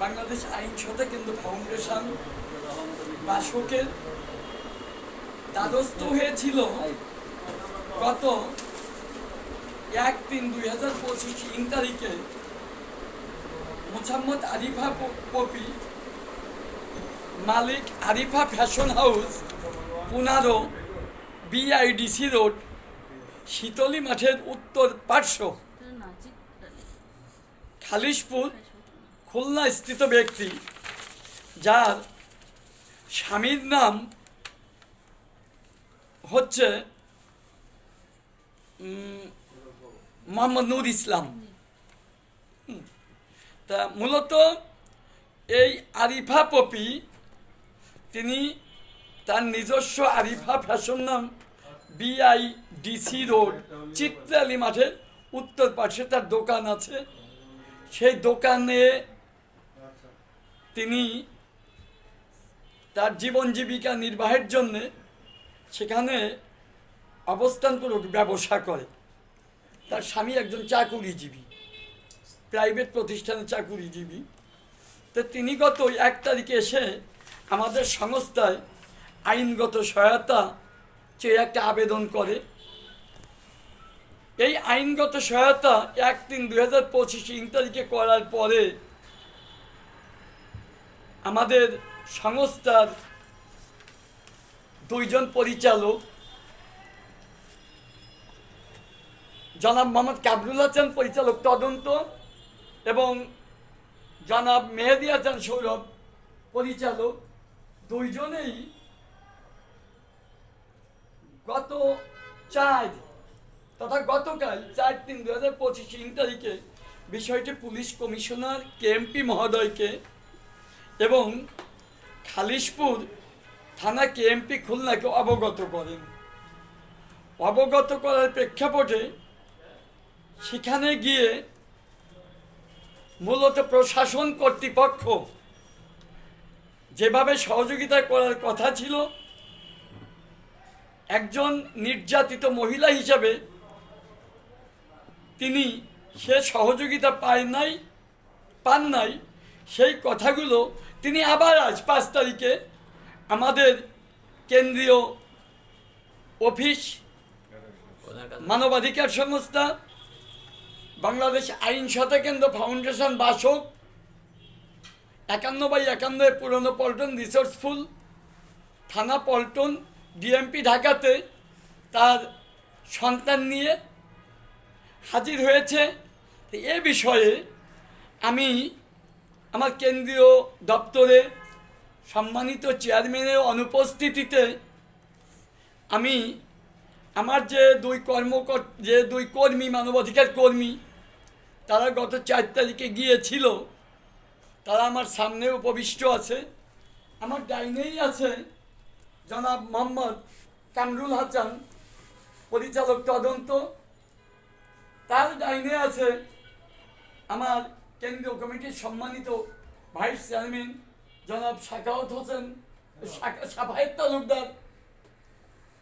বাংলাদেশ আইন সহায়তা কেন্দ্র ফাউন্ডেশন বাসকের দ্বারস্থ হয়েছিল গত 1-3-2025 তারিখে মোহাম্মদ আরিফা পপি, মালিক Arifa fashion house, 15 BIDC road, Shitoli মাঠের উত্তর পার্শ্ব, খালিশপুর, খুলনা স্থিত ব্যক্তি, যার স্বামীর নাম হচ্ছে মোহাম্মদ নূর ইসলাম। তা মূলত এই আরিফা পপি তিনি তার নিজস্ব আরিফা ফ্যাশন নাম BIDC রোড, চিত্রালী মাঠের উত্তর পাশে তার দোকান আছে। সেই দোকানে তিনি তার জীবন জীবিকা নির্বাহের জন্য সেখানে অবস্থানপূর্বক ব্যবসা করে। তার স্বামী একজন চাকুরিজীবী, প্রাইভেট প্রতিষ্ঠানে চাকুরিজীবী। তো তিনি গত 1 তারিখে এসে আমাদের সংস্থায় আইনগত সহায়তা চেয়ে একটা আবেদন করে। এই আইনগত সহায়তা 1-3-2025 তারিখে করার পরে আমাদের সংস্থার 2 জন পরিচালক, জনাব মোহাম্মদ কাবরুল হাসান পরিচালক তদন্ত এবং জনাব মেহেদি হাসান সৌরভ পরিচালক, 2 জনেই গত 4 তথা গতকাল 4-3-2025 তারিখে বিষয়টি পুলিশ কমিশনার KMP মহোদয়কে এবং খালিশপুর থানা KMP খুলনাকে অবগত করেন। অবগত করার প্রেক্ষাপটে সেখানে গিয়ে মূলত প্রশাসন কর্তৃপক্ষ যেভাবে সহযোগিতা করার কথা ছিল, একজন নির্যাতিত মহিলা হিসাবে তিনি সে সহযোগিতা পান নাই, সেই কথাগুলো তিনি আবার আজ 5 তারিখে আমাদের কেন্দ্রীয় অফিস, মানবাধিকার সংস্থা, বাংলাদেশ আইন সহায়তা কেন্দ্র ফাউন্ডেশন বাসক, 51/51 পুরনো পল্টন রিসোর্সফুল থানা পল্টন DMP ঢাকাতে তার সন্তান নিয়ে হাজির হয়েছে। এ বিষয়ে আমি আমার কেন্দ্রীয় দপ্তরে সম্মানিত চেয়ারম্যানের অনুপস্থিতিতে আমি আমার যে 2 কর্মী, মানবাধিকার কর্মী, তারা গত 4 তারিখে গিয়েছিল, তারা আমার সামনে উপবিষ্ট আছে। আমার ডাইনেই আছে জনাব মোহাম্মদ কামরুল হাসান পরিচালক তদন্ত, তার ডাইনে আছে আমার কেন্দ্রীয় কমিটির সম্মানিত ভাইস চেয়ারম্যান জনাব সাফায়েত তালুকদার,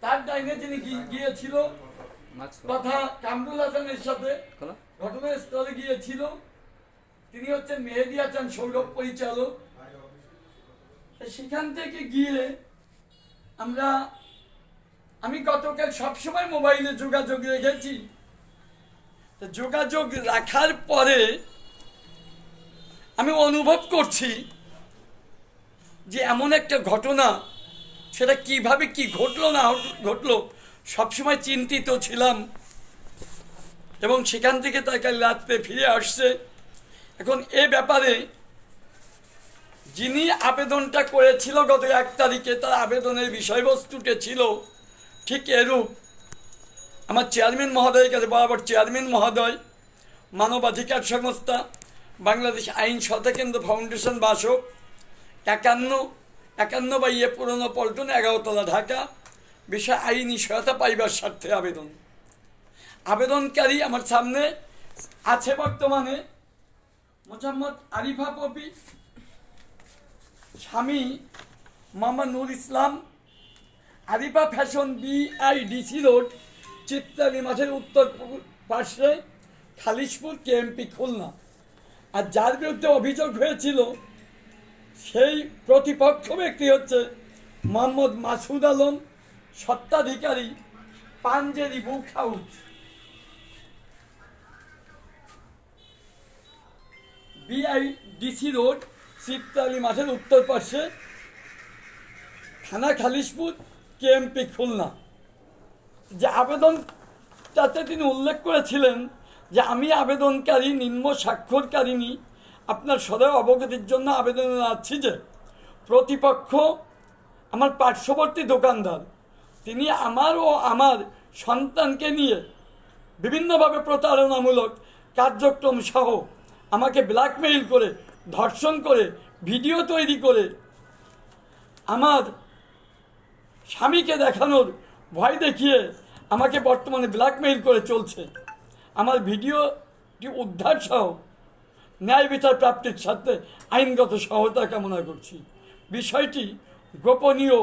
তার ডাইনে যিনি গিয়েছিল তথা কামরুল হাসানের সাথে ঘটনাস্থলে গিয়েছিল, তিনি হচ্ছেন মেহেদি হাসান সৌরভ পরিচালক। সেখান থেকে গিয়ে আমি গতকাল সবসময় মোবাইলে যোগাযোগ রেখেছি। যোগাযোগ রাখার পরে আমি অনুভব করছি যে এমন একটা ঘটনা, সেটা কিভাবে কি ঘটলো না ঘটলো সবসময় চিন্তিত ছিলাম এবং সেখান থেকে তাকে রাত্রে ফিরে আসছে। এখন এ ব্যাপারে যিনি আবেদনটা করেছিল গত 1 তারিখে, তার আবেদনের বিষয়বস্তুটা ছিল ঠিক এরূপ। আমার চেয়ারম্যান মহোদয়ের কাছে বরাবর চেয়ারম্যান মহোদয়, মানবাধিকার সংস্থা বাংলাদেশ আইন সহায়তা কেন্দ্র ফাউন্ডেশন বাসক, 51/51 পুরনো পল্টন 11 তলা ঢাকা, বিষয় আইনি সহায়তা পাইবার স্বার্থে আবেদনকারী আমার সামনে আছে বর্তমানে মোহাম্মদ আরিফা পপি, স্বামী মোহাম্মদ নূর Islam, Arifa fashion BIDC road, Chitrali মাঠের উত্তর পার্শ্বে, খালিশপুর KMP খুলনা। আর যার বিরুদ্ধে অভিযোগ হয়েছিল সেই প্রতিপক্ষ ব্যক্তি হচ্ছে মোহাম্মদ মাসুদ আলম, স্বত্বাধিকারী, পাঞ্জেরি বুক হাউস, বিআইডিসি রোড, চিত্রালী মাঠের উত্তর পাশে, থানা খালিশপুর, কেএমপি খুলনা। যে আবেদনটাতে তিনি উল্লেখ করেছিলেন যে আমি আবেদনকারী নিম্ন স্বাক্ষরকারিণী আপনার সদয় অবগতির জন্য আবেদন জানাচ্ছি যে প্রতিপক্ষ আমার পার্শ্ববর্তী দোকানদার, তিনি আমার ও আমার সন্তানকে নিয়ে বিভিন্নভাবে প্রতারণামূলক কার্যক্রম সহ আমাকে ব্ল্যাকমেইল করে, ধর্ষণ করে, ভিডিও তৈরি করে আমার স্বামীকে দেখানোর ভয় দেখিয়ে আমাকে বর্তমানে ব্ল্যাকমেইল করে চলছে। আমার ভিডিওটি উদ্ধার সহ ন্যায় বিচার প্রাপ্তির সাথে আইনগত সহায়তা কামনা করছি। বিষয়টি গোপনীয়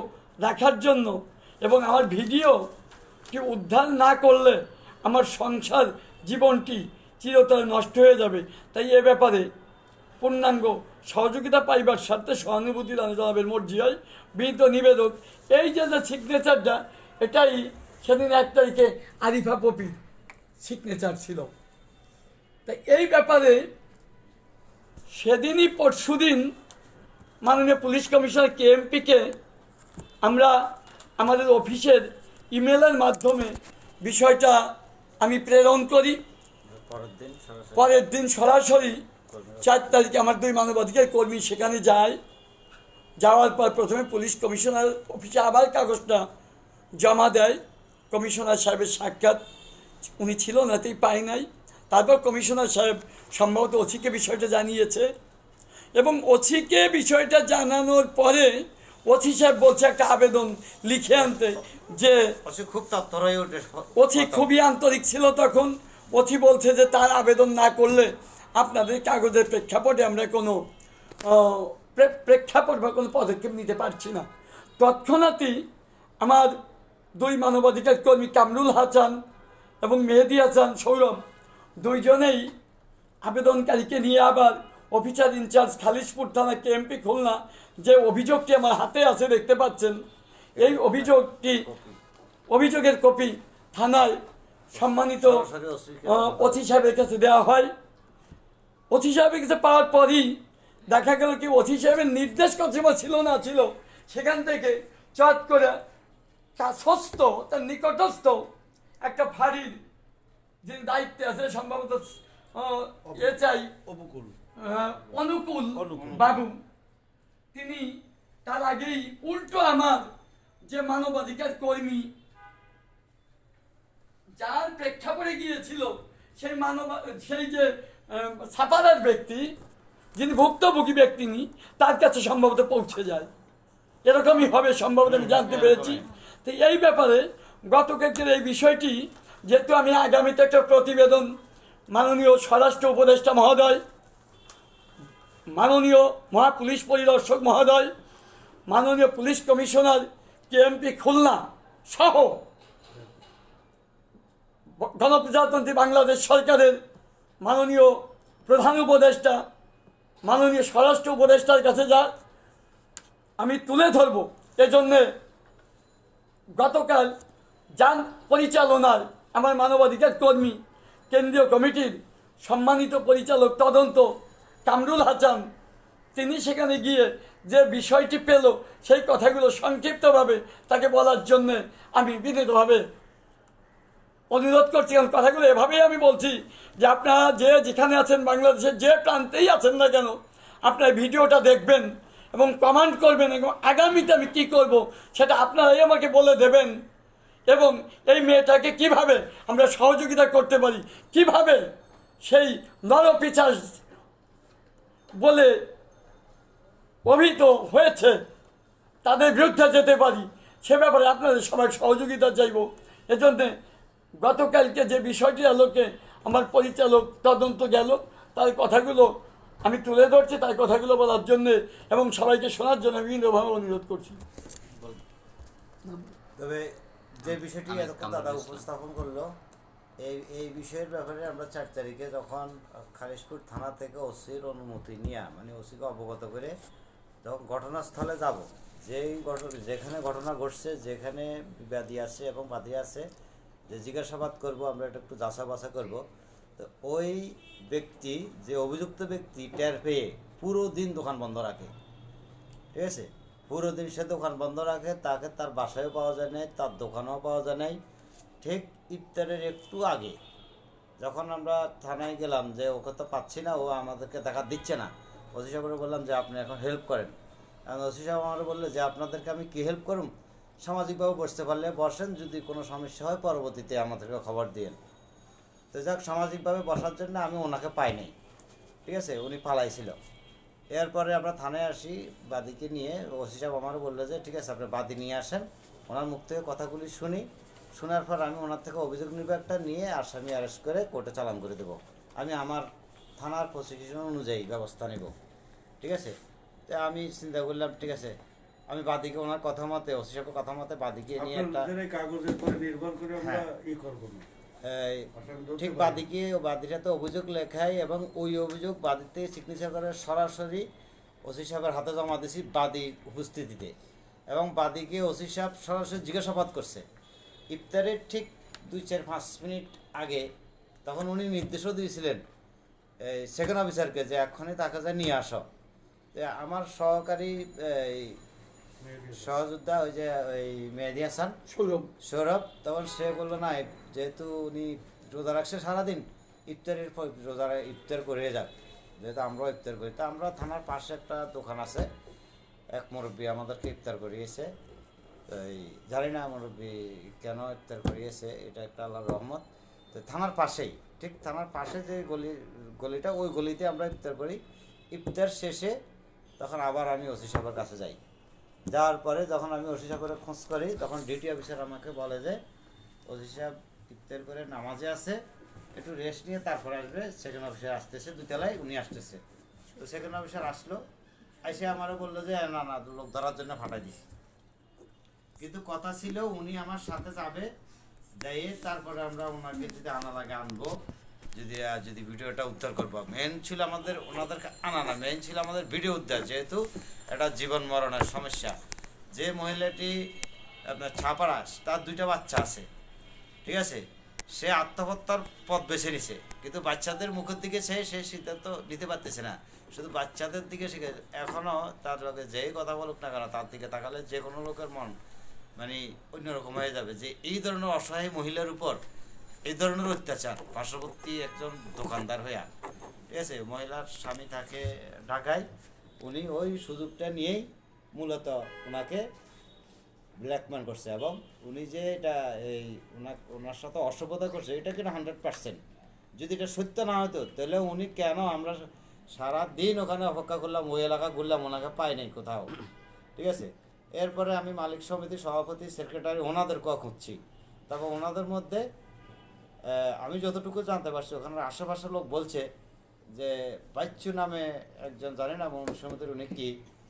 রাখার জন্য এবং আমার ভিডিওটি উদ্ধার না করলে আমার সংসার জীবনটি চিরতরে নষ্ট হয়ে যাবে, তাই এ ব্যাপারে পূর্ণাঙ্গ সহযোগিতা পাইবার স্বার্থে সহানুভূতি জানাবেন মর্জিয়ায় বিনীত নিবেদক। এই যে সিগনেচারটা, এটাই সেদিন 1 তারিখে আরিফা পপির সিগনেচার ছিল। তাই এই ব্যাপারে সেদিনই পরশুদিন মাননীয় পুলিশ কমিশনার কেএমপিকে আমরা আমাদের অফিসের ইমেলের মাধ্যমে বিষয়টা আমি প্রেরণ করি। পরের দিন সরাসরি 4 তারিখে আমার 2 মানবাধিকার কর্মী সেখানে যায়। যাওয়ার পর প্রথমে পুলিশ কমিশনার অফিসে আবার কাগজটা জমা দেয়। কমিশনার সাহেবের সাক্ষাৎ উনি ছিল না, তাই পাই নাই। তারপর কমিশনার সাহেব সম্ভবত ওসিকে বিষয়টা জানিয়েছে এবং ওসিকে বিষয়টা জানানোর পরে ওসি সাহেব বলছে একটা আবেদন লিখে আনতে, যে খুব তৎপর হয়ে ওঠে। ওসি খুবই আন্তরিক ছিল তখন। ওসি বলছে যে তার আবেদন না করলে আপনাদের কাগজের প্রেক্ষাপটে আমরা কোনো প্রেক্ষাপট বা কোনো পদক্ষেপ নিতে পারছি না। তৎক্ষণাৎই আমার 2 মানবাধিকার কর্মী কামরুল হাসান এবং মেহেদি হাসান সৌরভ দুইজনেই আবেদনকারীকে নিয়ে আবার অফিসার ইনচার্জ খালিশপুর থানা কেএমপি খুলনা, যে অভিযোগটি আমার হাতে আছে দেখতে পাচ্ছেন, এই অভিযোগের কপি থানায় সম্মানিত ওসি সাহেবের কাছে দেওয়া হয়। ওসি সাহেবের কাছে পাওয়ার পরই দেখা গেল কি ওসি সাহেবের নির্দেশ কতবার ছিল না ছিল, সেখান থেকে চট করে কাছস্থ তার নিকটস্থ একটা ফাঁড়ির যিনি দায়িত্বে আছে সম্ভবত অনুকূল বাবু, তিনি তার আগেই উল্টো আমার যে মানবাধিকার কর্মী যার প্রেক্ষাপটে গিয়েছিল সেই যে ছাপাদার ব্যক্তি, যিনি ভুক্তভোগী ব্যক্তি তার কাছে সম্ভবত পৌঁছে যায়। এরকমই হবে সম্ভবত, আমি জানতে পেরেছি। তো এই ব্যাপারে গতকালকের এই বিষয়টি, যেহেতু আমি আগামীতে একটা প্রতিবেদন মাননীয় স্বরাষ্ট্র উপদেষ্টা মহোদয়, মাননীয় মহাপুলিশ পরিদর্শক মহোদয়, মাননীয় পুলিশ কমিশনার কেএমপি খুলনা সহ গণপ্রজাতন্ত্রী বাংলাদেশ সরকারের মাননীয় প্রধান উপদেষ্টা, মাননীয় স্বরাষ্ট্র উপদেষ্টার কাছে যা আমি তুলে ধরব। এজন্যে গতকাল যান পরিচালনার আমার মানবাধিকার কর্মী কেন্দ্রীয় কমিটির সম্মানিত পরিচালক তদন্ত কামরুল হাসান, তিনি সেখানে গিয়ে যে বিষয়টি পেল সেই কথাগুলো সংক্ষিপ্তভাবে তাকে বলার জন্যে আমি বিনীতভাবে অনুরোধ করছি। কারণ কথাগুলো এভাবেই আমি বলছি যে আপনারা যেখানে আছেন, বাংলাদেশের যে প্রান্তেই আছেন না কেন, আপনার ভিডিওটা দেখবেন এবং কমেন্ট করবেন এবং আগামীতে আমি কী করব সেটা আপনারাই আমাকে বলে দেবেন। এবং এই মেয়েটাকে কিভাবে আমরা সহযোগিতা করতে পারি, কিভাবে সেই নরপিশাচ বলে অভিহিত হয়েছে তাদের বিরুদ্ধে যেতে পারি, সে ব্যাপারে আপনাদের সবাই সহযোগিতা চাইব। এজন্যে গতকালকে যে বিষয়টি আলোকে আমার পরিচালক তদন্ত গেল, তার কথাগুলো আমি তুলে ধরছি, তার কথাগুলো বলার জন্যে এবং সবাইকে শোনার জন্য বিভিন্নভাবে অনুরোধ করছি। তবে যে বিষয়টি এতক্ষণ দাদা উপস্থাপন করলো, এই বিষয়ের ব্যাপারে আমরা 4 তারিখে যখন খালিশপুর থানা থেকে ওসির অনুমতি নিয়ে, মানে ওসিকে অবগত করে যখন ঘটনাস্থলে যাব, যেখানে ঘটনা ঘটছে, যেখানে বিবাদী আছে এবং বাদী আছে, যে জিজ্ঞাসাবাদ করব আমরা, এটা একটু যাচা বাছা করব। তো ওই ব্যক্তি, যে অভিযুক্ত ব্যক্তি টের পেয়ে পুরো দিন দোকান বন্ধ রাখে, ঠিক আছে, পুরো দিন সে দোকান বন্ধ রাখে, তাকে তার বাসায়ও পাওয়া যায় নাই, তার দোকানেও পাওয়া যায় নাই। ঠিক ইফতারের একটু আগে যখন আমরা থানায় গেলাম যে ওকে তো পাচ্ছি না, ও আমাদেরকে দেখা দিচ্ছে না, ওসি সাহেবকে বললাম যে আপনি এখন হেল্প করেন। কারণ ওসি সাহেব আমার বললো যে আপনাদেরকে আমি কী হেল্প করুন, সামাজিকভাবে বসতে পারলে বসেন, যদি কোনো সমস্যা হয় পরবর্তীতে আমাদেরকে খবর দিয়েন। তো যাক, সামাজিকভাবে বসার জন্য আমি ওনাকে পাই নাই, ঠিক আছে, উনি পালাইছিল। এরপরে আমরা থানায় আসি বাদীকে নিয়ে, ওসি সাহেব আমারও বললো যে ঠিক আছে আপনি বাদী নিয়ে আসেন, ওনার মুখ থেকে কথাগুলি শুনি, শোনার পর আমি ওনার থেকে অভিযোগ নিব একটা, নিয়ে আসামি অ্যারেস্ট করে কোর্টে চালান করে দেবো। আমি আমার থানার প্রসিকিউশন অনুযায়ী ব্যবস্থা নেব, ঠিক আছে। তো আমি চিন্তা করলাম ঠিক আছে, আমি বাদীকে ওনার কথা মতে, ওসি সাহেবের কথা মতে বাদীকে নিয়ে একটা কাগজের পরে নির্ভর করে আমরা করব না। ঠিক বাদীকে, বাদীটা তো অভিযোগ লেখায় এবং ওই অভিযোগ বাদীর থেকে সিগনেচার করে সরাসরি ওসি সাহেবের হাতে জমা দিয়েছি বাদী উপস্থিতিতে, এবং বাদীকে ওসি সাহেব সরাসরি জিজ্ঞাসাবাদ করছে ইফতারের ঠিক 2-4-5 মিনিট আগে। তখন উনি নির্দেশও দিয়েছিলেন এই সেকেন্ড অফিসারকে যে এক্ষুনি তাকে যা নিয়ে আসো। আমার সহকারী সহযোদ্ধা ওই যে ওই মেহেদি হাসান সৌরভ, তখন সে বললো না, যেহেতু উনি রোজা রাখছে সারাদিন, ইফতারের পর ইফতার করে যাক, যেহেতু আমরাও ইফতার করি। তা আমরা থানার পাশে একটা দোকান আছে, এক মুরব্বী আমাদেরকে ইফতার করিয়েছে। এই জানি না মুরব্বী কেন ইফতার করিয়েছে, এটা একটা আল্লাহর রহমত। তো থানার পাশেই, ঠিক থানার পাশে যে গলিটা, ওই গলিতে আমরা ইফতার করি। ইফতার শেষে তখন আবার আমি ওসি সাহেবের কাছে যাই। যাওয়ার পরে যখন আমি ওসি সাহেবের খোঁজ করি, তখন ডিউটি অফিসার আমাকে বলে যে ওসি সাহেব ইফতার করে নামাজে আছে, একটু রেস্ট নিয়ে তারপরে আসবে। সেকেন্ড অফিসার আসতেছে, 2 তলায় উনি আসতেছে। তো সেকেন্ড অফিসার আসলো, এসে আমারও বললো যে না না, লোক ধরার জন্য ফাটাই দিস। কিন্তু কথা ছিল উনি আমার সাথে যাবে, যাইয়ে তারপরে আমরা ওনাকে যদি আনা লাগে আনবো, যদি ভিডিওটা উদ্ধার করবো। মেন ছিল আমাদের ওনাদেরকে আনা না, মেন ছিল আমাদের ভিডিও উদ্ধার, যেহেতু এটা জীবন মরণের সমস্যা। যে মহিলাটি আপনার ছাপারাস, তার 2টা বাচ্চা আছে, ঠিক আছে, সে আত্মহত্যার পথ বেছে নিছে, কিন্তু বাচ্চাদের মুখের দিকে সে সিদ্ধান্ত নিতে পারতেছে না, শুধু বাচ্চাদের দিকে সে এখনও তার লোকে যেই কথা বলুক না কেন, তার দিকে তাকালে যে কোনো লোকের মন মানে অন্যরকম হয়ে যাবে, যে এই ধরনের অসহায় মহিলার উপর এই ধরনের অত্যাচার, পার্শ্ববর্তী একজন দোকানদার হইয়া, ঠিক আছে, মহিলার স্বামী থাকে ঢাকায়, উনি ওই সুযোগটা নিয়েই মূলত ওনাকে ব্ল্যাকমেল করছে। এবং উনি যে এটা এই ওনার সাথে অসভ্যতা করছে, এটা কিন্তু 100%। যদি এটা সত্য না হতো তাহলে উনি কেন, আমরা সারা দিন ওখানে অপেক্ষা করলাম, ওই এলাকা ঘুরলাম, ওনাকে পাই নাই কোথাও, ঠিক আছে। এরপরে আমি মালিক সমিতি সভাপতি, সেক্রেটারি, ওনাদেরকেও খুঁজছি। তারপর ওনাদের মধ্যে আমি যতটুকু জানতে পারছি, ওখানে আশেপাশের লোক বলছে যে বাচ্চু নামে একজন, জানি না সমিতির উনি কি,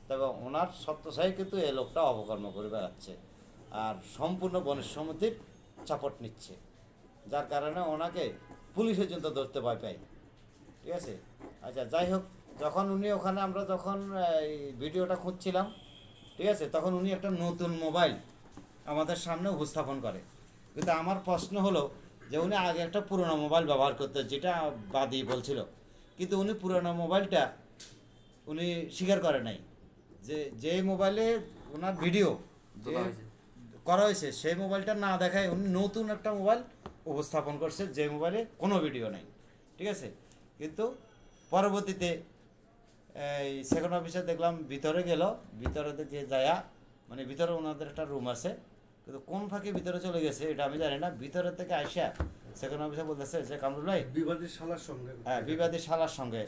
তবে ওনার সত্যসাই কিন্তু এই লোকটা অপকর্ম করে বেড়াচ্ছে আর সম্পূর্ণ বণিক সমিতির চাপট নিচ্ছে, যার কারণে ওনাকে পুলিশ পর্যন্ত ধরতে ভয় পাই, ঠিক আছে। আচ্ছা, যাই হোক, যখন উনি ওখানে, আমরা যখন এই ভিডিওটা খুঁজছিলাম, ঠিক আছে, তখন উনি একটা নতুন মোবাইল আমাদের সামনে উপস্থাপন করে। কিন্তু আমার প্রশ্ন হলো যে উনি আগে একটা পুরোনো মোবাইল ব্যবহার করতে, যেটা বাদী বলছিল, কিন্তু উনি পুরোনো মোবাইলটা উনি স্বীকার করে নাই, যে মোবাইলে ওনার ভিডিও যে করা হয়েছে সেই মোবাইলটা না দেখায় উনি নতুন একটা মোবাইল উপস্থাপন করছে, যে মোবাইলে কোনো ভিডিও নেই, ঠিক আছে। কিন্তু পরবর্তীতে এই সেকেন্ড অফিসার দেখলাম ভিতরে গেল, ভিতরে দেখে যায়া, মানে ভিতরে ওনাদের একটা রুম আছে, কিন্তু কোন ফাঁকে ভিতরে চলে গেছে এটা আমি জানি না। ভিতরে থেকে আসা সেকেন্ড অফিসার বলতেছে যে কামরুল ভাই, বিবাদী শালার সঙ্গে, হ্যাঁ বিবাদী শালার সঙ্গে,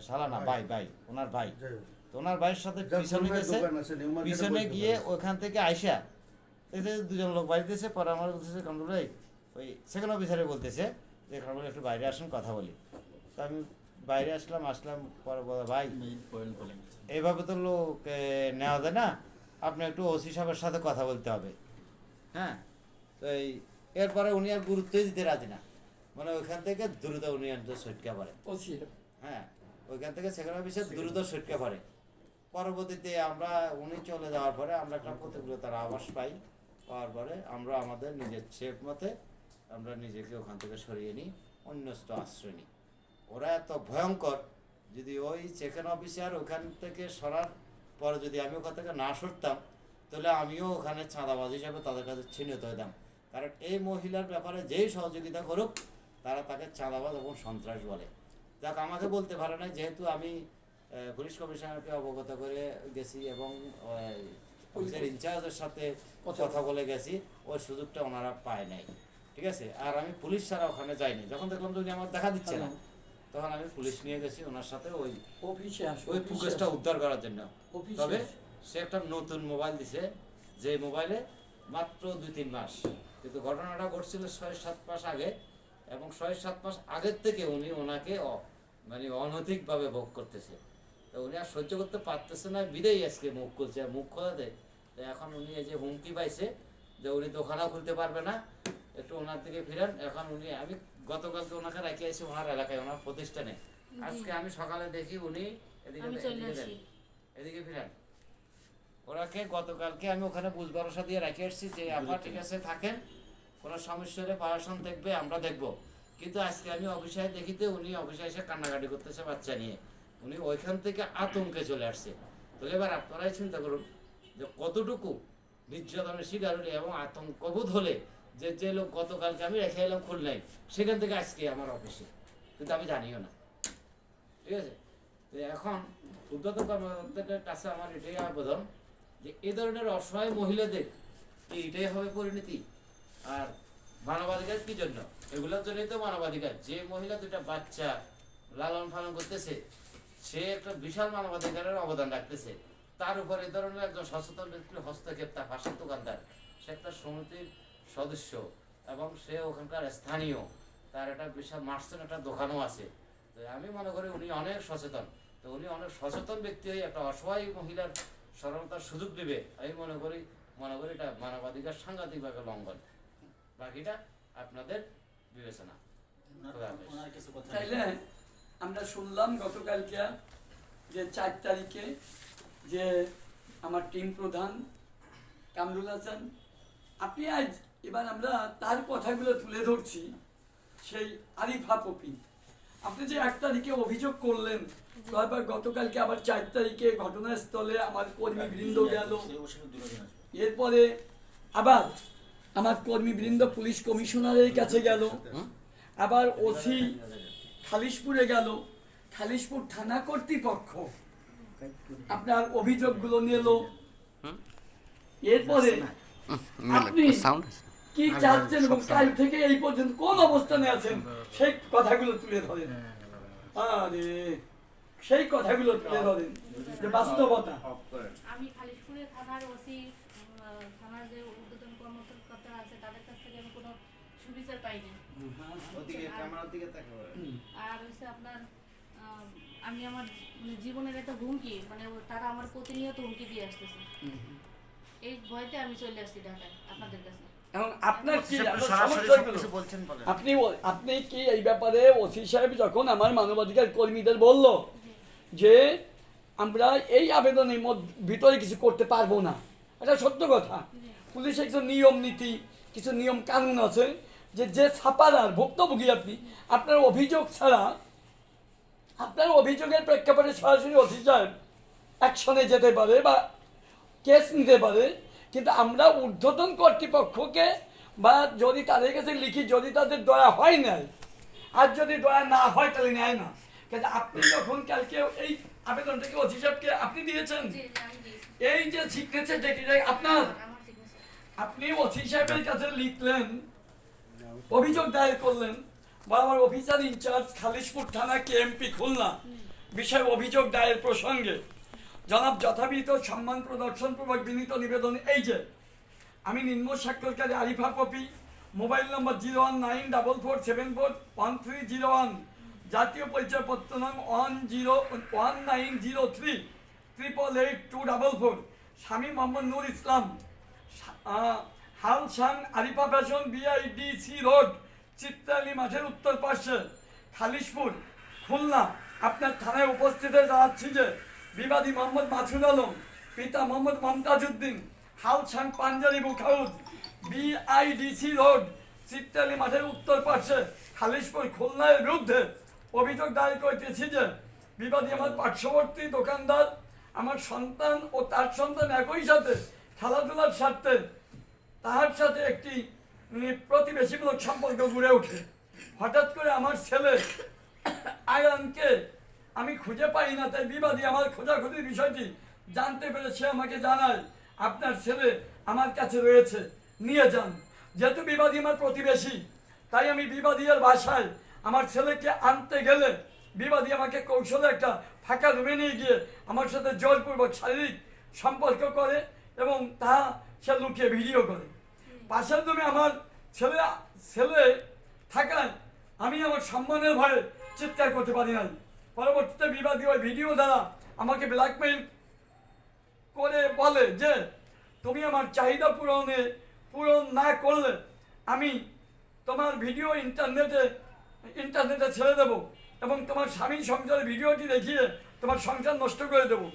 শালা না ভাই, ওনার ভাই, তো ওনার ভাইয়ের সাথে পিছনে গেছে, পিছনে গিয়ে ওখান থেকে আইসা দেখতে 2জন লোক বাড়িতেছে। পরে আমার বলতেছে কামরুল ভাই, ওই সেকেন্ড অফিসারে বলতেছে যে কামরুল একটু বাইরে আসুন, কথা বলি। তো আমি বাইরে আসলাম, পরে বলে ভাই এইভাবে তো লোক নেওয়া যায় না, আপনি একটু ওসি সাহেবের সাথে কথা বলতে হবে। হ্যাঁ, তো এরপরে উনি আর গুরুত্বই দিতে রাজি না, মানে ওইখান থেকে দ্রুত উনি সটকা পড়ে। হ্যাঁ, ওইখান থেকে সেকেন্ড অফিসার দ্রুত সটকা পড়ে। পরবর্তীতে আমরা উনি চলে যাওয়ার পরে আমরা একটা প্রতিকূলতার আভাস পাই, পাওয়ার পরে আমরা আমাদের নিজের সেফ মতে আমরা নিজেকে ওখান থেকে সরিয়ে নিই, অন্যস্ত আশ্রয় নিই। ওরা এত ভয়ঙ্কর, যদি ওই চেকেন অফিসার ওখান থেকে সরার পরে যদি আমি ওখান থেকে না সরতাম, তাহলে আমিও ওখানে চাঁদাবাজ হিসাবে তাদের কাছে চিহ্নিত হইতাম। কারণ এই মহিলার ব্যাপারে যেই সহযোগিতা করুক তারা তাকে চাঁদাবাজ এবং সন্ত্রাস বলে। যাক, আমাকে বলতে পারে না, যেহেতু আমি পুলিশ কমিশনারকে অবগত করে গেছি এবং পুলিশের ইনচার্জের সাথে কথা বলে গেছি, ওই সুযোগটা ওনারা পায় নাই। ঠিক আছে, আর আমি পুলিশ ছাড়া ওখানে যাইনি। যখন দেখলাম যে উনি আমার দেখা দিচ্ছে না, তখন আমি পুলিশ নিয়ে গেছি ওনার সাথে ওই অফিসে আসো, ওই ফুকেজটা উদ্ধার করার জন্য। অফিসে তবে আসো। সে একটা নতুন মোবাইল দিছে, যে মোবাইলে মাত্র 2-3 মাস, কিন্তু ঘটনাটা ঘটছিল 6-7 মাস আগে, এবং 6-7 মাস আগের থেকে উনি ওনাকে মানে অনৈতিকভাবে ভোগ করতেছে। তো উনি আর সহ্য করতে পারতেছে না, বিদেই আজকে মুখ খুলছে। মুখ খোলাতে তো এখন উনি এই যে হুমকি পাইছে যে উনি দোকানও খুলতে পারবে না, একটু ওনার দিকে ফিরান। এখন উনি, আমি গতকালকে ওনাকে রেখে আসি ওনার এলাকায়, ওনার প্রতিষ্ঠানে। আজকে আমি সকালে দেখি উনি এদিকে এদিকে ফিরান। ওনাকে গতকালকে আমি ওখানে বুঝ ভরসা দিয়ে রেখে আসছি যে আপা ঠিক আছে থাকেন, কোনো সমস্যা হলে প্রশাসন দেখবে, আমরা দেখবো। কিন্তু আজকে আমি অফিসে দেখিতে উনি অফিসে এসে কান্নাকাটি করতেছে বাচ্চা নিয়ে। উনি ওইখান থেকে আতঙ্কে চলে আসছে। তাহলে এবার আপনারাই চিন্তা করুন যে কতটুকু নির্যাতনের শিকার হলে এবং আতঙ্কবোধ হলে যে যে লোক গতকালকে আমি রেখে এলাম খুলনায়, সেখান থেকে আজকে আমার অফিসে, কিন্তু আমি জানিও না। ঠিক আছে, তো এখন উদ্যত কর্মকর্তাদের কাছে আমার এটাই আবেদন যে এ ধরনের অসহায় মহিলাদের কি এটাই হবে পরিণতি? আর মানবাধিকার কি জন্য? এগুলোর জন্যই তো মানবাধিকার। যে মহিলা দুটা বাচ্চা লালন পালন করতেছে, সে একটা বিশাল মানবাধিকারের অবদান রাখতেছে। তার উপর এ ধরনের একজন সচেতন ব্যক্তির হস্তক্ষেপ, তার পাশের দোকানদার, সে একটা সমিতির সদস্য এবং সে ওখানকার স্থানীয়, তার একটা বিশাল মার্চেন্ট একটা দোকানও আছে। তো আমি মনে করি উনি অনেক সচেতন। তো উনি অনেক সচেতন ব্যক্তি হয়ে একটা অসহায় মহিলার সরলতার সুযোগ নেবে, আমি মনে করি এটা মানবাধিকার সাংঘাতিকভাবে লঙ্ঘন। বাকিটা আপনাদের বিবেচনা। তাইলে আমরা শুনলাম গতকালকে যে 4 তারিখে যে আমার টিম প্রধান কামরুল হাসান, আপনি আজ এবার আমরা তার কথাগুলো তুলে ধরছি। সেই আরিফা পপি, আপনি যে 1 তারিখে অভিযোগ করলেন, তারপর গতকালকে আবার 4 তারিখে ঘটনাস্থলে আমার কর্মীবৃন্দ গেল, এরপরে আবার আমার কর্মীবৃন্দ পুলিশ কমিশনারের কাছে গেল, আবার ওসি খালিশপুরে গেল, খালিশপুর থানা কর্তৃপক্ষ আপনার অভিযোগগুলো নিল। এরপরে আপনি কি চাচ্ছেন এবং কাল থেকে এই পর্যন্ত কোন অবস্থানে আছেন সেই কথাগুলো তুলে ধরেন। আরে সেই কথাগুলো তুলে ধরেন যে বাস্তবতা। আমি খালিশপুরে থানার ওসি, থানার যে ঊর্ধ্বতন কর্মকর্তা আছে তাদের কাছ থেকে আমি কোনো সুবিচার পাইনি। আর হচ্ছে আপনার আমি আমার জীবনের একটা হুমকি, মানে তারা আমার প্রতিনিয়ত হুমকি দিয়ে আসতেছে। এই ভয়তে আমি চলে আসছি ঢাকায় আপনাদের কাছে। এখন আপনার কি আপনি কি এই ব্যাপারে ওসি সাহেব যখন আমার মানবাধিকার কর্মীদের বলল যে আমরা এই আবেদনের ভিতরে কিছু করতে পারবো না, এটা সত্য কথা। পুলিশের কিছু নিয়ম নীতি, কিছু নিয়ম কানুন আছে যে ছাপাদার ভুক্তভোগী আপনি, আপনার অভিযোগ ছাড়া, আপনার অভিযোগের প্রেক্ষাপটে সরাসরি ওসি সাহেব অ্যাকশনে যেতে পারে বা কেস নিতে পারে, কিন্তু আমরা ঊর্ধ্বতন কর্তৃপক্ষকে বা যদি তাদের কাছে লিখি, যদি তাদের দয়া হয় নাই, আর যদি দয়া না হয় তাহলে নেয় না। কিন্তু আপনি যখন কালকে এই আবেদনটাকে ওসি সাহেবকে আপনি দিয়েছেন, এই যে সিগনেচার ডেকে আপনার, আপনি ওসি সাহেবের কাছে লিখলেন, অভিযোগ দায়ের করলেন, বা আমার অফিসার ইনচার্জ খালিশপুর থানা কেএমপি খুলনা বিষয়ে অভিযোগ দায়ের প্রসঙ্গে জনাব যথাবিহিত সম্মান প্রদর্শনপূর্বক বিনীত নিবেদন এই যে আমি নিম্ন স্বাক্ষরকারী আরিফা পপি, মোবাইল নম্বর 01944741301, জাতীয় পরিচয়পত্র নং 101903888244, স্বামী মোহাম্মদ নূর Islam, Halsan Arifa fashion, BIDC road, Chitrali মাঠের উত্তর পাশে, খালিশপুর, খুলনা। আপনার থানায় উপস্থিত হয়ে জানাচ্ছি যে বিবাদী মোহাম্মদ মাসুদ আলম, পিতা মোহাম্মদ মমতাজ উদ্দিন, হালসাং পাঞ্জারি বুখাউদ, বিআইডিসি রোড, চিত্তালি মাঠের উত্তর পার্শ্বে খালিশপুর খুলনার বিরুদ্ধে অভিযোগ দায়ের করতেছি যে বিবাদী আমার পার্শ্ববর্তী দোকানদার আমার সন্তান ও তার সন্তান একই সাথে খেলাধুলার স্বার্থে তাহার সাথে একটি প্রতিবেশীমূলক সম্পর্ক গড়ে ওঠে। হঠাৎ করে আমার ছেলে আয়ানকে আমি খুঁজে পাই না, তাই বিবাদী আমার খোঁজাখুঁজির বিষয়টি জানতে পেরে সে আমাকে জানায় আপনার ছেলে আমার কাছে রয়েছে, নিয়ে যান। যেহেতু বিবাদী আমার প্রতিবেশী, তাই আমি বিবাদীর বাসায় আমার ছেলেকে আনতে গেলে বিবাদী আমাকে কৌশলে একটা ফাঁকা রুমে নিয়ে গিয়ে আমার সাথে জোরপূর্বক শারীরিক সম্পর্ক করে এবং তা সে লুকিয়ে ভিডিও করে। পাশের রুমে আমার ছেলে থাকায় আমি আমার সম্মানের ভয়ে চিৎকার করতে পারি নাই। পরবর্তীতে বিবাদী ওই ভিডিও দ্বারা আমাকে ব্ল্যাকমেইল করে বলে যে তুমি আমার চাহিদা পূরণ না করলে আমি তোমার ভিডিও ইন্টারনেটে ছেড়ে দেবো এবং তোমার স্বামী সংসারের ভিডিওটি দেখিয়ে তোমার সংসার নষ্ট করে দেবো।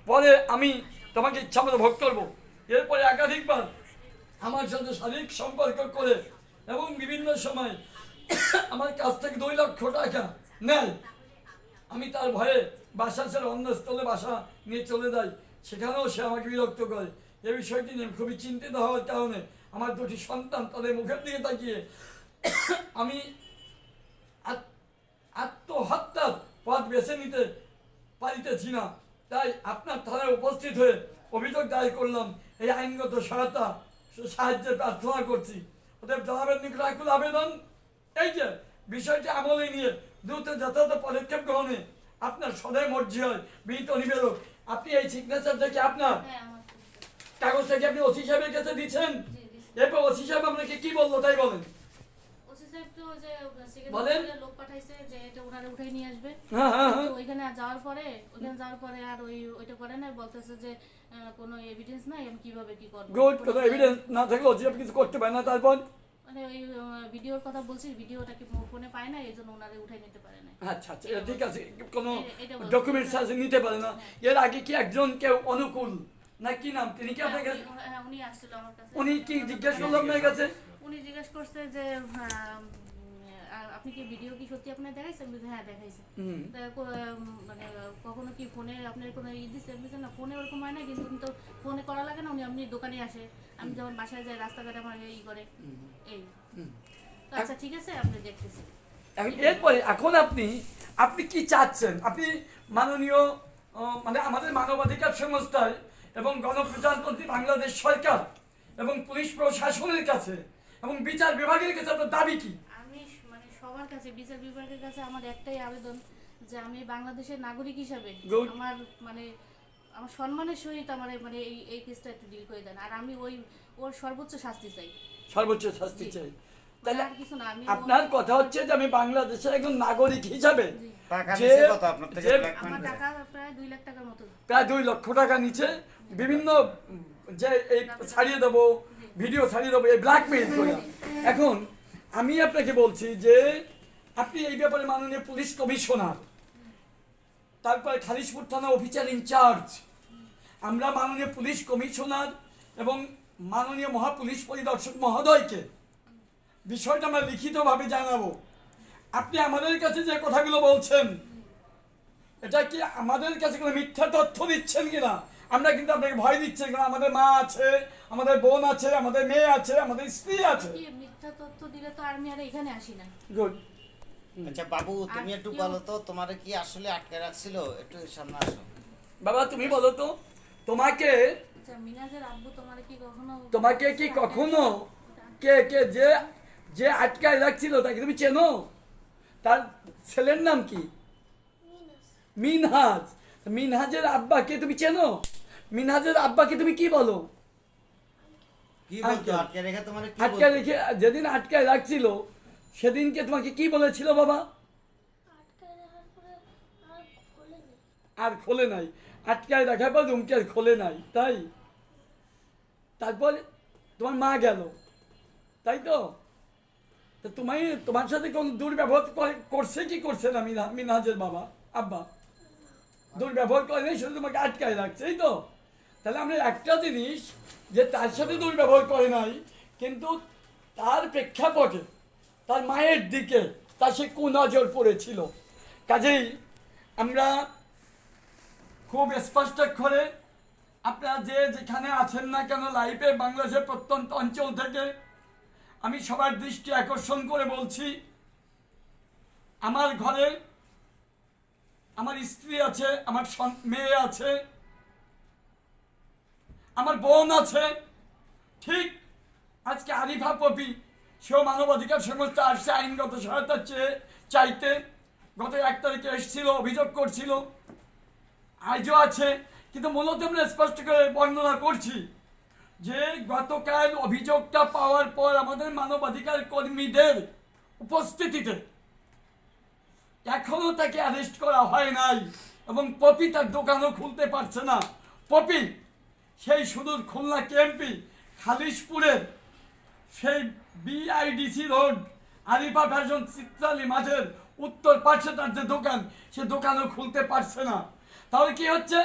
পরে আমি তোমাকে ইচ্ছামতো ভোগ করবো। এরপরে একাধিকবার আমার সাথে শারীরিক সম্পর্ক করে এবং বিভিন্ন সময় আমার কাছ থেকে 2 লক্ষ টাকা নেয়। আমি তার ভয়ে বাসা ছেড়ে অন্য স্থলে বাসা নিয়ে চলে যাই, সেখানেও সে আমাকে বিরক্ত করে। এ বিষয়টি নিয়ে খুবই চিন্তিত হওয়ার কারণে আমার 2টি সন্তান তাদের মুখের দিকে তাকিয়ে আমি আত্মহত্যার পথ বেছে নিতে পারিতেছি না। তাই আপনার থানায় উপস্থিত হয়ে অভিযোগ দায়ের করলাম। এই আইনগত সাহায্যের প্রার্থনা করছি। অতএব জনাবের নিকট আকুল আবেদন এই যে বিষয়টি আমলে নিয়ে দ্রুত যথাযথ পদক্ষেপ গ্রহণে আপনার সদয় মর্জি হয়। বিনীত নিবেদক, আপনি এই সিগনেচারটাকে আপনার হ্যাঁ আমার কাগজটাকে আপনি ওসি সাহেবের কাছে দিচ্ছেন। জি দিছি। এরপর ওসি সাহেব আপনাকে কি বললো তাই বলেন। ওসি সাহেব তো যে বলেন। সেক্রেটারি লোক পাঠাইছে যে এটা ওনারে উঠাই নিয়ে আসবে। হ্যাঁ হ্যাঁ হ্যাঁ কিন্তু ওইখানে যাওয়ার পরে আর ওইটা করে না, বলতেছে যে কোনো এভিডেন্স নাই, আমি কিভাবে কি করব। গুড, কোনো এভিডেন্স না থাকলে ওসি সাহেব কিছু করতে পারে না। তারপর মানে ওই ভিডিওর কথা বলছি, ভিডিওটাকে ফোনে পায় না, এইজন্য ওনারে উঠাই নিতে পারে না। আচ্ছা আচ্ছা, এটা ঠিক আছে, কোনো এটা বলছি। ডকুমেন্টস আছে নিতে পারে না। এর আগে কি একজন কেউ অনুকূল না কি নাম, তিনি কি আপনার কাছে, হ্যাঁ, উনি আসছিল আমার কাছে। উনি কি জিজ্ঞেস করলো আপনার কাছে? উনি জিজ্ঞেস করছে যে আপনি কি ভিডিও কি সত্যি আপনার দেখাইছে? আমি বলছি, হ্যাঁ দেখাইছে। হুম। তা মানে কখনো কি ফোনে আপনার কোনো দিচ্ছে? আমি বলছি, না ফোনে ওরকম হয় না, কিন্তু উনি তো ফোনে করা লাগে না, উনি আপনি দোকানে আসে, আমি যখন বাসায় যাই রাস্তাঘাটে আমার করে এই। তো আচ্ছা ঠিক আছে, আপনি দেখতেছি। এরপরে এখন আপনি কি চাচ্ছেন? আপনি মাননীয় মানে আমাদের মানবাধিকার সংস্থায় এবং গণপ্রজাতন্ত্রী বাংলাদেশ সরকার এবং পুলিশ প্রশাসনের কাছে এবং বিচার বিভাগের কাছে আপনার দাবি কি? আমি মানে সবার কাছে, বিচার বিভাগের কাছে আমার একটাই আবেদন যে আমি বাংলাদেশের নাগরিক হিসাবে Good. আমার মানে আমার সম্মানের সহিত আমার মানে এই কেসটা একটু ডিল করে দেন। আর আমি ওর সর্বোচ্চ শাস্তি চাই, সর্বোচ্চ শাস্তি জি। চাই। তাহলে আর কিছু না। আমি আপনার কথা হচ্ছে যে আমি বাংলাদেশের একজন নাগরিক হিসাবে জি। টাকা যে নিছে কত আপনার থেকে যে- ব্ল্যাকমেইল আমার করে? টাকা প্রায় 2 লাখ টাকার মতো। প্রায় 2 লক্ষ টাকা নিচে বিভিন্ন যে এই ছাড়িয়ে দেবো, ভিডিও ছাড়িয়ে দেবো, এই ব্ল্যাকমেইল করে। এখন আমি আপনাকে বলছি যে আপনি এই ব্যাপারে মাননীয় পুলিশ কমিশনার, তারপরে খালিশপুর থানা অফিসার ইনচার্জ, আমরা মাননীয় পুলিশ কমিশনার এবং মাননীয় মহাপুলিশ পরিদর্শক মহোদয়কে বিষয়টা আমরা লিখিতভাবে জানাবো। আপনি আমাদের কাছে যে কথাগুলো বলছেন, এটা কি আমাদের কাছে কোনো মিথ্যা তথ্য দিচ্ছেন কিনা? আমরা কিন্তু আপনাকে ভয় দিচ্ছি, কারণ আমাদের মা আছে, আমাদের বোন আছে, আমাদের মেয়ে আছে, আমাদের স্ত্রী আছে। কি মিথ্যা তথ্য দিলে তো আমি আর এখানে আসি না। গুড। আচ্ছা বাবু, তুমি আর একটু কেউ- বলো তো তোমারে কি আসলে আটকে রাখছিল? একটু সামনে আসো। বাবা তুমি বলো তো, তোমাকে আচ্ছা মিনাজের আব্বু তোমাকে কি কখনো কে কে যে যে আটকায় রাখছিল তাকে তুমি চেনো? তার ছেলের নাম কি? মিনহাজ। মিনহাজের আব্বাকে তুমি চেনো? মিনহাজের আব্বাকে তুমি কি বলো? কি বলতো? আটকে- আটকে রেখে তোমারে কি আটকায় বলতো? রেখে যেদিন আটকায় রাখছিল সেদিনকে তোমাকে কি বলেছিল বাবা? আটকায় রাখার পরে আর খোলেনি। আর খোলে নাই, আটকায় রাখার পর রুমটি আর খোলে নাই, তাই? তারপর তোমার মা গেল, তাই তো? তা তোমার সাথে কোন দুর্ব্যবহার করছে কি করছে না মিনহাজের বাবা আব্বা? দুর্ব্যবহার করে নাই, শুধু তোমাকে আটকায় রাখছে, এই তো। তাহলে আমরা একটা জিনিস, যে তার সাথে দুর্ব্যবহার করে নাই, কিন্তু তার প্রেক্ষাপটে তার মায়ের দিকে তার সে কুনজর পড়েছিল। কাজেই আমরা খুব স্পষ্ট করে, আপনারা যে যেখানে আছেন না কেন লাইভে, বাংলাদেশের প্রত্যন্ত অঞ্চল থেকে, আমি সবার দৃষ্টি আকর্ষণ করে বলছি, আমার ঘরে আমার স্ত্রী আছে, আমার মেয়ে আছে, আমার বোন আছে। ঠিক আজকে আরিফা পপি, সেও মানবাধিকার সংস্থা আসছে আইনগত সহায়তা চাইতে, গত 1 তারিখে এসেছিল, অভিযোগ করছিল, আজও আছে। কিন্তু মূলত আমরা স্পষ্ট করে বর্ণনা করছি যে গতকাল অভিযোগটা পাওয়ার পর আমাদের মানবাধিকার কর্মীদের উপস্থিতিতে এখনো তাকে অ্যারেস্ট করা হয় নাই, এবং পপি তার দোকানও খুলতে পারছে না। পপি সেই সুদূর খুলনা কেএমপি খালিশপুরের সেই BIDC road Arifa fashion Chitrali মাঠের উত্তর পাশে তার যে দোকান, সে দোকানও খুলতে পারছে না। তাহলে কি হচ্ছে,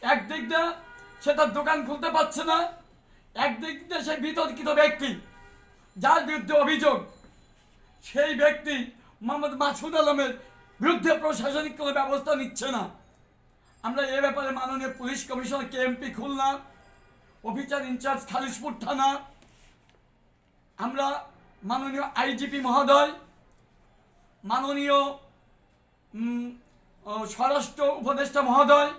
একদিক দিয়ে সে তার দোকান খুলতে পারছে না, একদিক দিয়ে সে বিতর্কিত ব্যক্তি যার বিরুদ্ধে অভিযোগ, সেই ব্যক্তি মোহাম্মদ মাসুদ আলমের বিরুদ্ধে প্রশাসনিক কোনো ব্যবস্থা নিচ্ছে না। আমরা এ ব্যাপারে মাননীয় police commissioner KMP Khulna, officer in charge Khalishpur থানা, আমরা মাননীয় আইজিপি মহোদয়, মাননীয় স্বরাষ্ট্র উপদেষ্টা মহোদয়,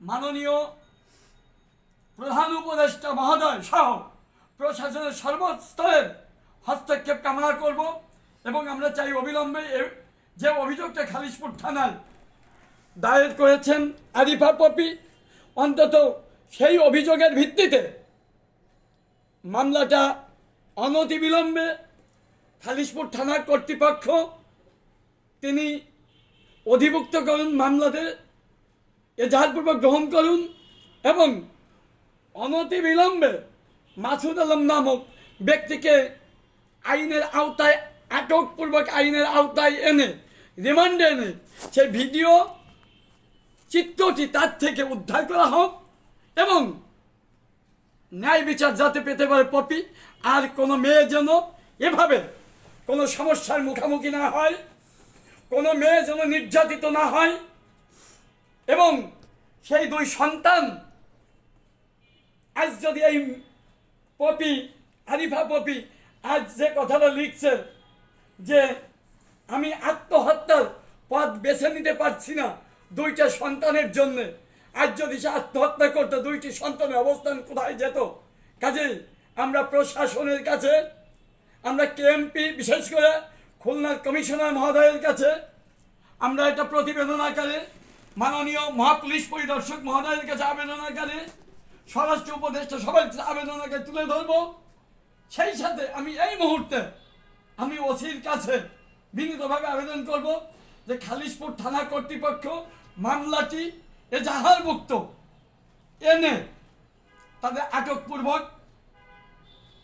মাননীয় প্রধান উপদেষ্টা মহোদয় সহ প্রশাসনের সর্বস্তরের হস্তক্ষেপ কামনা করব। এবং আমরা চাই অবিলম্বে যে অভিযোগটা খালিশপুর থানায় দায়ের করেছেন আরিফা পপি, অন্তত সেই অভিযোগের ভিত্তিতে মামলাটা অনতিবিলম্বে খালিশপুর থানার কর্তৃপক্ষ তিনি অধিভুক্ত করুন, মামলাতে এজাহারপূর্বক গ্রহণ করুন, এবং অনতিবিলম্বে মাসুদ আলম নামক ব্যক্তিকে আইনের আওতায়, আটকপূর্বক আইনের আওতায় এনে, রিমান্ডে এনে সেই ভিডিও চিত্রটি তার থেকে উদ্ধার করা হোক, এবং ন্যায় বিচার যাতে পেতে পারে পপি, আর কোনো মেয়ে যেন এভাবে কোনো সমস্যার মুখোমুখি না হয়, কোনো মেয়ে যেন নির্যাতিত না হয়, এবং সেই 2 সন্তান আজ যদি এই পপি, আরিফা পপি আজ যে কথাটা লিখছে যে আমি আত্মহত্যার পথ বেছে নিতে পারছি না 2টা সন্তানের জন্যে, আজ যদি সে আত্মহত্যা করতো 2টি সন্তানের অবস্থান কোথায় যেত? কাজেই আমরা প্রশাসনের কাছে, আমরা কেএমপি, বিশেষ করে খুলনার কমিশনার মহোদয়ের কাছে আমরা একটা প্রতিবেদন আকারে, মাননীয় মহাপুলিশ পরিদর্শক মহোদয়ের কাছে আবেদন আকারে, স্বরাষ্ট্র উপদেষ্টা সবার কাছে আবেদন আকারে তুলে ধরবো। সেই সাথে আমি এই মুহূর্তে আমি ওসির কাছে বিনীতভাবে আবেদন করব যে খালিশপুর থানা কর্তৃপক্ষ মামলাটি এজাহারভুক্ত এনে তাদের আটকপূর্বক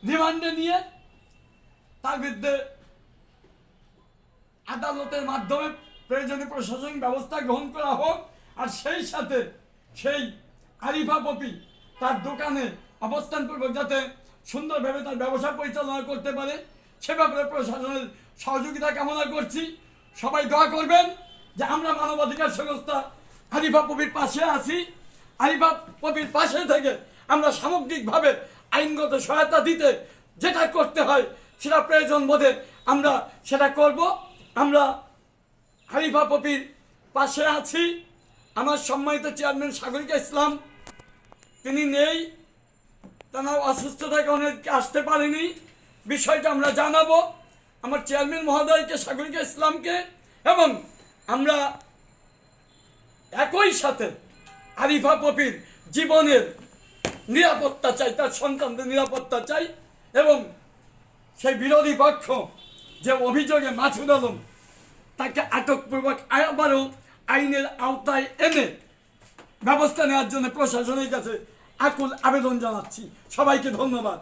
রিমান্ডে নিয়ে তার বিরুদ্ধে আদালতের মাধ্যমে প্রয়োজনীয় প্রশাসনিক ব্যবস্থা গ্রহণ করা হোক। আর সেই সাথে সেই আরিফা পপি তার দোকানে অবস্থানপূর্বক যাতে সুন্দরভাবে তার ব্যবসা পরিচালনা করতে পারে, সে ব্যাপারে প্রশাসনের সহযোগিতা কামনা করছি। সবাই দোয়া করবেন যে আমরা মানবাধিকার সংস্থা আরিফা পপির পাশে আছি। আরিফা পপির পাশে থেকে আমরা সামগ্রিকভাবে আইনগত সহায়তা দিতে যেটা করতে হয় সেটা প্রয়োজন বোধে আমরা সেটা করব। আমরা আরিফা পপির পাশে আছি। আমার সম্মানিত চেয়ারম্যান সাগরিকা ইসলাম তিনি নেই, তার অসুস্থতার কারণে আসতে পারেনি, বিষয়টা আমরা জানাবো আমার চেয়ারম্যান মহোদয়কে, সাগরিকা ইসলামকে, এবং আমরা একই সাথে আরিফা পপির জীবনের নিরাপত্তা চাই, তার সন্তানদের নিরাপত্তা চাই, এবং সেই বিরোধী পক্ষ যে অভিযোগে মাসুদ আলম তাকে আটকপূর্বক আবারও আইনের আওতায় এনে ব্যবস্থা নেওয়ার জন্য প্রশাসনের কাছে আকুল আবেদন জানাচ্ছি। সবাইকে ধন্যবাদ।